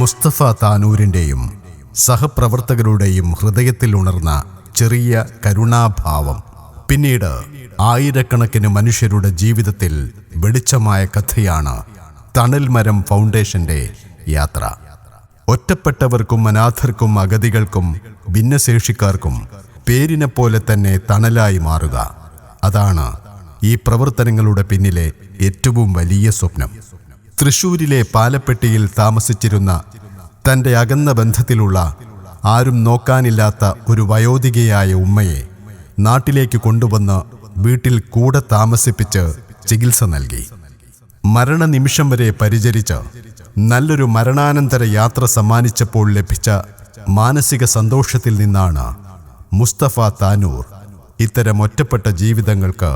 മുസ്തഫ താനൂരിൻ്റെയും സഹപ്രവർത്തകരുടെയും ഹൃദയത്തിൽ ഉണർന്ന ചെറിയ കരുണാഭാവം പിന്നീട് ആയിരക്കണക്കിന് മനുഷ്യരുടെ ജീവിതത്തിൽ വെളിച്ചമായ കഥയാണ് തണൽമരം ഫൗണ്ടേഷന്റെ യാത്ര. ഒറ്റപ്പെട്ടവർക്കും അനാഥർക്കും അഗതികൾക്കും ഭിന്നശേഷിക്കാർക്കും പേരിനെ പോലെ തന്നെ തണലായി മാറുക, അതാണ് ഈ പ്രവർത്തനങ്ങളുടെ പിന്നിലെ ഏറ്റവും വലിയ സ്വപ്നം. തൃശ്ശൂരിലെ പാലപ്പെട്ടിയിൽ താമസിച്ചിരുന്ന തൻ്റെ അകന്ന ബന്ധത്തിലുള്ള ആരും നോക്കാനില്ലാത്ത ഒരു വയോധികയായ ഉമ്മയെ നാട്ടിലേക്ക് കൊണ്ടുവന്ന് വീട്ടിൽ കൂടെ താമസിപ്പിച്ച് ചികിത്സ നൽകി. മരണനിമിഷം വരെ പരിചരിച്ച് നല്ലൊരു മരണാനന്തര യാത്ര സമ്മാനിച്ചപ്പോൾ ലഭിച്ച മാനസിക സന്തോഷത്തിൽ നിന്നാണ് മുസ്തഫ താനൂർ ഇത്തരം ഒറ്റപ്പെട്ട ജീവിതങ്ങൾക്ക്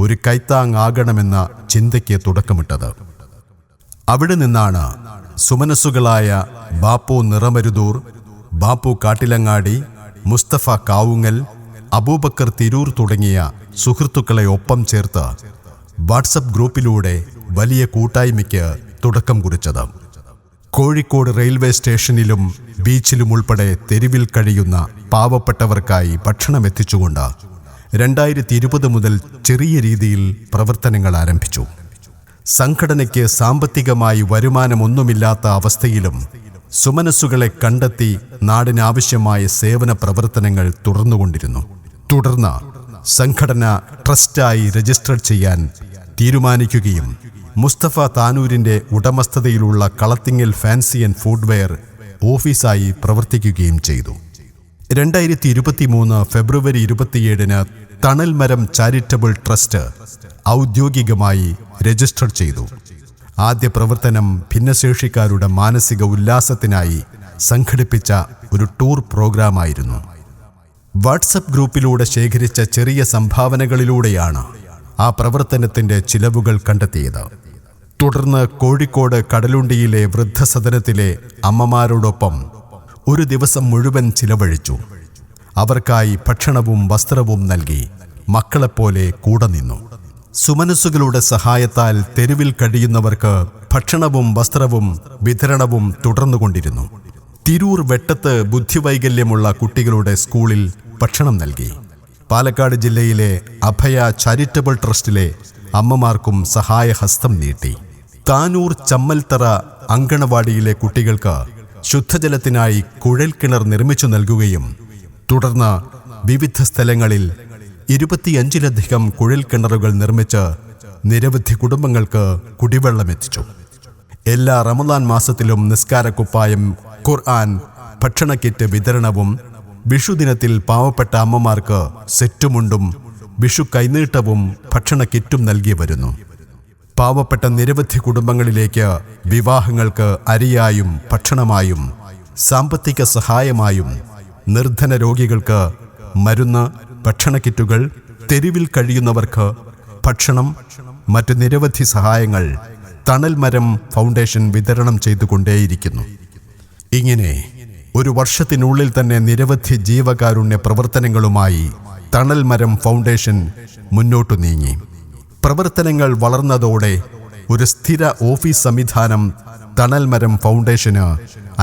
ഒരു കൈത്താങ്ങാകണമെന്ന ചിന്തയ്ക്ക് തുടക്കമിട്ടത്. അവിടെ നിന്നാണ് സുമനസ്സുകളായ ബാപ്പു നിറമരുതൂർ, ബാപ്പു കാട്ടിലങ്ങാടി, മുസ്തഫ കാവുങ്ങൽ, അബൂബക്കർ തിരൂർ തുടങ്ങിയ സുഹൃത്തുക്കളെ ഒപ്പം ചേർത്ത് വാട്സപ്പ് ഗ്രൂപ്പിലൂടെ വലിയ കൂട്ടായ്മയ്ക്ക് തുടക്കം കുറിച്ചത്. കോഴിക്കോട് റെയിൽവേ സ്റ്റേഷനിലും ബീച്ചിലും ഉൾപ്പെടെ തെരുവിൽ കഴിയുന്ന പാവപ്പെട്ടവർക്കായി ഭക്ഷണം എത്തിച്ചുകൊണ്ട് 2020 മുതൽ ചെറിയ രീതിയിൽ പ്രവർത്തനങ്ങൾ ആരംഭിച്ചു. സംഘടനയ്ക്ക് സാമ്പത്തികമായി വരുമാനമൊന്നുമില്ലാത്ത അവസ്ഥയിലും സുമനസ്സുകളെ കണ്ടെത്തി നാടിനാവശ്യമായ സേവന പ്രവർത്തനങ്ങൾ തുടർന്നുകൊണ്ടിരുന്നു. തുടർന്ന് സംഘടന ട്രസ്റ്റായി രജിസ്റ്റർ ചെയ്യാൻ തീരുമാനിക്കുകയും മുസ്തഫ താനൂരിൻ്റെ ഉടമസ്ഥതയിലുള്ള കളത്തിങ്ങൽ ഫാൻസി ആൻഡ് ഫുഡ്വെയർ ഓഫീസായി പ്രവർത്തിക്കുകയും ചെയ്തു. 2023 ഫെബ്രുവരി 27 തണൽമരം ചാരിറ്റബിൾ ട്രസ്റ്റ് ഔദ്യോഗികമായി രജിസ്റ്റർ ചെയ്തു. ആദ്യ പ്രവർത്തനം ഭിന്നശേഷിക്കാരുടെ മാനസിക ഉല്ലാസത്തിനായി സംഘടിപ്പിച്ച ഒരു ടൂർ പ്രോഗ്രാമായിരുന്നു. വാട്സപ്പ് ഗ്രൂപ്പിലൂടെ ശേഖരിച്ച ചെറിയ സംഭാവനകളിലൂടെയാണ് ആ പ്രവർത്തനത്തിൻ്റെ ചിലവുകൾ കണ്ടെത്തിയത്. തുടർന്ന് കോഴിക്കോട് കടലുണ്ടിയിലെ വൃദ്ധസദനത്തിലെ അമ്മമാരോടൊപ്പം ഒരു ദിവസം മുഴുവൻ ചിലവഴിച്ചു. അവർക്കായി ഭക്ഷണവും വസ്ത്രവും നൽകി മക്കളെപ്പോലെ കൂടെ നിന്നു. സുമനസ്സുകളുടെ സഹായത്താൽ തെരുവിൽ കഴിയുന്നവർക്ക് ഭക്ഷണവും വസ്ത്രവും വിതരണവും തുടർന്നുകൊണ്ടിരുന്നു. തിരൂർ വെട്ടത്ത് ബുദ്ധിവൈകല്യമുള്ള കുട്ടികളുടെ സ്കൂളിൽ ഭക്ഷണം നൽകി. പാലക്കാട് ജില്ലയിലെ അഭയ ചാരിറ്റബിൾ ട്രസ്റ്റിലെ അമ്മമാർക്കും സഹായഹസ്തം നീട്ടി. താനൂർ ചമ്മൽത്തറ അങ്കണവാടിയിലെ കുട്ടികൾക്ക് ശുദ്ധജലത്തിനായി കുഴൽക്കിണർ നിർമ്മിച്ചു നൽകുകയും തുടർന്ന് വിവിധ സ്ഥലങ്ങളിൽ 25ലധികം കുഴൽക്കിണറുകൾ നിർമ്മിച്ച് നിരവധി കുടുംബങ്ങൾക്ക് കുടിവെള്ളമെത്തിച്ചു. എല്ലാ റമദാൻ മാസത്തിലും നിസ്കാരക്കുപ്പായം, ഖുർആൻ, ഭക്ഷണക്കിറ്റ് വിതരണവും വിഷുദിനത്തിൽ പാവപ്പെട്ട അമ്മമാർക്ക് സെറ്റുമുണ്ടും വിഷു കൈനീട്ടവും ഭക്ഷണക്കിറ്റും നൽകി വരുന്നു. പാവപ്പെട്ട നിരവധി കുടുംബങ്ങളിലേക്ക് വിവാഹങ്ങൾക്ക് അരിയായും ഭക്ഷണമായും സാമ്പത്തിക സഹായമായും നിർധന രോഗികൾക്ക് മരുന്ന്, ഭക്ഷണക്കിറ്റുകൾ, തെരുവിൽ കഴിയുന്നവർക്ക് ഭക്ഷണം, മറ്റ് നിരവധി സഹായങ്ങൾ തണൽമരം ഫൗണ്ടേഷൻ വിതരണം ചെയ്തുകൊണ്ടേയിരിക്കുന്നു. ഇങ്ങനെ ഒരു വർഷത്തിനുള്ളിൽ തന്നെ നിരവധി ജീവകാരുണ്യ പ്രവർത്തനങ്ങളുമായി തണൽമരം ഫൗണ്ടേഷൻ മുന്നോട്ടു നീങ്ങി. പ്രവർത്തനങ്ങൾ വളർന്നതോടെ ഒരു സ്ഥിര ഓഫീസ് സംവിധാനം തണൽമരം ഫൗണ്ടേഷന്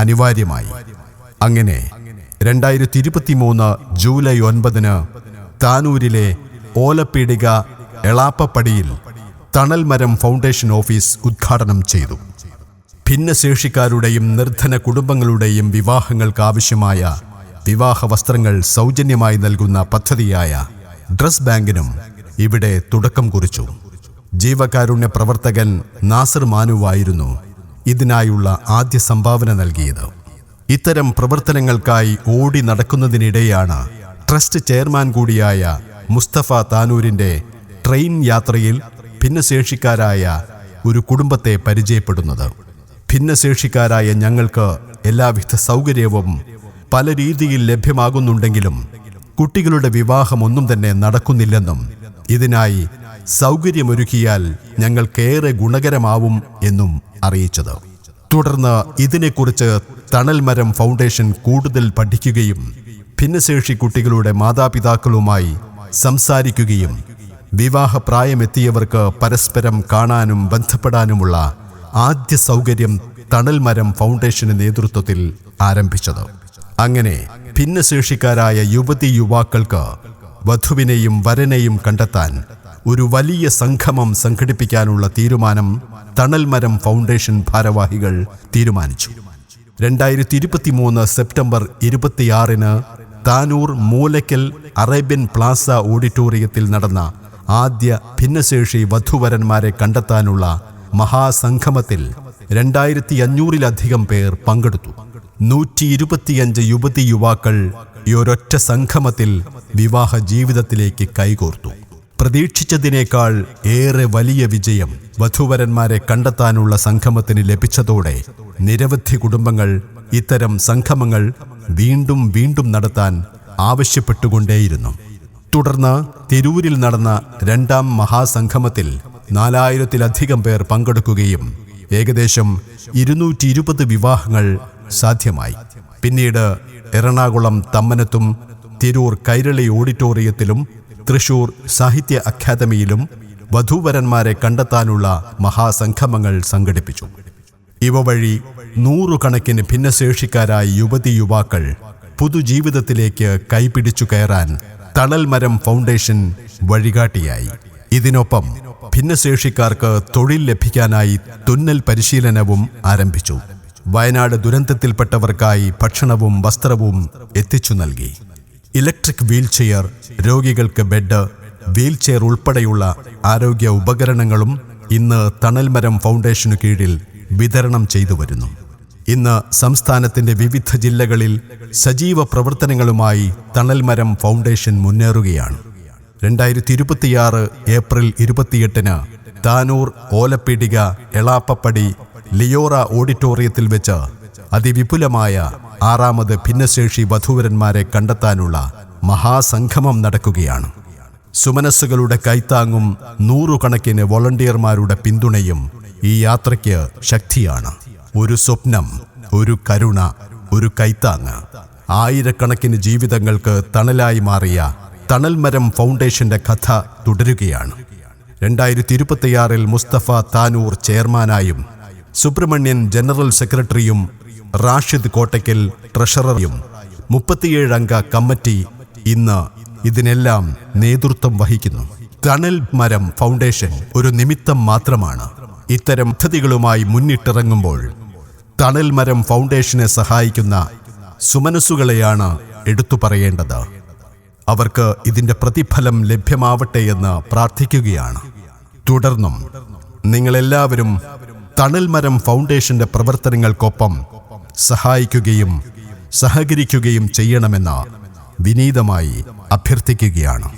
അനിവാര്യമായി. അങ്ങനെ 2023 ജൂലൈ 9 താനൂരിലെ ഓലപ്പീടിക എളാപ്പപ്പടിയിൽ തണൽമരം ഫൗണ്ടേഷൻ ഓഫീസ് ഉദ്ഘാടനം ചെയ്തു. ഭിന്നശേഷിക്കാരുടെയും നിർധന കുടുംബങ്ങളുടെയും വിവാഹങ്ങൾക്കാവശ്യമായ വിവാഹ വസ്ത്രങ്ങൾ സൗജന്യമായി നൽകുന്ന പദ്ധതിയായ ഡ്രസ് ബാങ്കിനും ഇവിടെ തുടക്കം കുറിച്ചു. ജീവകാരുണ്യ പ്രവർത്തകൻ നാസർ മാനുവായിരുന്നു ഇതിനായുള്ള ആദ്യ സംഭാവന നൽകിയത്. ഇത്തരം പ്രവർത്തനങ്ങൾക്കായി ഓടി നടക്കുന്നതിനിടെയാണ് ട്രസ്റ്റ് ചെയർമാൻ കൂടിയായ മുസ്തഫ താനൂരിൻ്റെ ട്രെയിൻ യാത്രയിൽ ഭിന്നശേഷിക്കാരായ ഒരു കുടുംബത്തെ പരിചയപ്പെടുന്നത്. ഭിന്നശേഷിക്കാരായ ഞങ്ങൾക്ക് എല്ലാവിധ സൗകര്യവും പല രീതിയിൽ ലഭ്യമാകുന്നുണ്ടെങ്കിലും കുട്ടികളുടെ വിവാഹമൊന്നും തന്നെ നടക്കുന്നില്ലെന്നും ഇതിനായി സൗകര്യമൊരുക്കിയാൽ ഞങ്ങൾക്കേറെ ഗുണകരമാവും എന്നും അറിയിച്ചത്. തുടർന്ന് ഇതിനെക്കുറിച്ച് തണൽമരം ഫൗണ്ടേഷൻ കൂടുതൽ പഠിക്കുകയും ഭിന്നശേഷി കുട്ടികളുടെ മാതാപിതാക്കളുമായി സംസാരിക്കുകയും വിവാഹപ്രായമെത്തിയവർക്ക് പരസ്പരം കാണാനും ബന്ധപ്പെടാനുമുള്ള ആദ്യ സൗകര്യം തണൽമരം ഫൗണ്ടേഷന്റെ നേതൃത്വത്തിൽ ആരംഭിച്ചത്. അങ്ങനെ ഭിന്നശേഷിക്കാരായ യുവതി യുവാക്കൾക്ക് വധുവിനെയും വരനെയും കണ്ടെത്താൻ ഒരു വലിയ സംഗമം സംഘടിപ്പിക്കാനുള്ള തീരുമാനം തണൽമരം ഫൗണ്ടേഷൻ ഭാരവാഹികൾ തീരുമാനിച്ചു. 2023 സെപ്റ്റംബർ 26 താനൂർ മൂലയ്ക്കൽ അറേബ്യൻ പ്ലാസ ഓഡിറ്റോറിയത്തിൽ നടന്ന ആദ്യ ഭിന്നശേഷി വധുവരന്മാരെ കണ്ടെത്താനുള്ള മഹാസംഗമത്തിൽ 2500-ലധികം പേർ പങ്കെടുത്തു. 125 യുവതി യുവാക്കൾ ഈ ഒരൊറ്റ സംഗമത്തിൽ വിവാഹ ജീവിതത്തിലേക്ക് കൈകോർത്തു. പ്രതീക്ഷിച്ചതിനേക്കാൾ ഏറെ വലിയ വിജയം വധുവരന്മാരെ കണ്ടെത്താനുള്ള സംഗമത്തിന് ലഭിച്ചതോടെ നിരവധി കുടുംബങ്ങൾ ഇത്തരം സംഗമങ്ങൾ വീണ്ടും വീണ്ടും നടത്താൻ ആവശ്യപ്പെട്ടുകൊണ്ടേയിരുന്നു. തുടർന്ന് തിരൂരിൽ നടന്ന രണ്ടാം മഹാസംഗമത്തിൽ 4000-ലധികം പേർ പങ്കെടുക്കുകയും ഏകദേശം 220 വിവാഹങ്ങൾ സാധ്യമായി. പിന്നീട് എറണാകുളം തമ്മനത്തും തിരൂർ കൈരളി ഓഡിറ്റോറിയത്തിലും തൃശൂർ സാഹിത്യ അക്കാദമിയിലും വധൂവരന്മാരെ കണ്ടെത്താനുള്ള മഹാസംഗമങ്ങൾ സംഘടിപ്പിച്ചു. ഇവ വഴി 100 കണക്കിന് ഭിന്നശേഷിക്കാരായ യുവതി യുവാക്കൾ പുതുജീവിതത്തിലേക്ക് കൈപിടിച്ചു കയറാൻ തണൽമരം ഫൗണ്ടേഷൻ വഴികാട്ടിയായി. ഇതിനൊപ്പം ഭിന്നശേഷിക്കാർക്ക് തൊഴിൽ ലഭിക്കാനായി തുന്നൽ പരിശീലനവും ആരംഭിച്ചു. വയനാട് ദുരന്തത്തിൽപ്പെട്ടവർക്കായി ഭക്ഷണവും വസ്ത്രവും എത്തിച്ചു നൽകി. ഇലക്ട്രിക് വീൽചെയർ, രോഗികൾക്ക് ബെഡ്, വീൽചെയർ ഉൾപ്പെടെയുള്ള ആരോഗ്യ ഉപകരണങ്ങളും ഇന്ന് തണൽമരം ഫൗണ്ടേഷനു കീഴിൽ വിതരണം ചെയ്തു വരുന്നു. ഇന്ന് സംസ്ഥാനത്തിന്റെ വിവിധ ജില്ലകളിൽ സജീവ പ്രവർത്തനങ്ങളുമായി തണൽമരം ഫൗണ്ടേഷൻ മുന്നേറുകയാണ്. 2026 ഏപ്രിൽ 28 താനൂർ ഓലപ്പീടിക എളാപ്പപ്പടി ലിയോറ ഓഡിറ്റോറിയത്തിൽ വെച്ച് അതിവിപുലമായ 6ാമത് ഭിന്നശേഷി വധൂവരന്മാരെ കണ്ടെത്താനുള്ള മഹാസംഗമം നടക്കുകയാണ്. സുമനസ്സുകളുടെ കൈത്താങ്ങും 100 കണക്കിന് വോളണ്ടിയർമാരുടെ പിന്തുണയും ഈ യാത്രയ്ക്ക് ശക്തിയാണ്. ഒരു സ്വപ്നം, ഒരു കരുണ, ഒരു കൈത്താങ്ങ്. ആയിരക്കണക്കിന് ജീവിതങ്ങൾക്ക് തണലായി മാറിയ തണൽമരം ഫൗണ്ടേഷന്റെ കഥ തുടരുകയാണ്. 2026 മുസ്തഫ താനൂർ ചെയർമാനായും സുബ്രഹ്മണ്യൻ ജനറൽ സെക്രട്ടറിയും റാഷിദ് കോട്ടയ്ക്കൽ ട്രഷററും 37 അംഗ കമ്മിറ്റി ഇന്ന് ഇതിനെല്ലാം നേതൃത്വം വഹിക്കുന്നു. തണൽമരം ഫൗണ്ടേഷൻ ഒരു നിമിത്തം മാത്രമാണ്. ഇത്തരം പദ്ധതികളുമായി മുന്നിട്ടിറങ്ങുമ്പോൾ തണൽമരം ഫൗണ്ടേഷനെ സഹായിക്കുന്ന സുമനസ്സുകളെയാണ് എടുത്തു പറയേണ്ടത്. അവർക്ക് ഇതിന്റെ പ്രതിഫലം ലഭ്യമാവട്ടെ എന്ന് പ്രാർത്ഥിക്കുകയാണ്. തുടർന്നും നിങ്ങളെല്ലാവരും തണൽമരം ഫൗണ്ടേഷന്റെ പ്രവർത്തനങ്ങൾക്കൊപ്പം സഹായിക്കുകയും സഹകരിക്കുകയും ചെയ്യണമെന്ന് വിനീതമായി അഭ്യർത്ഥിക്കുകയാണ്.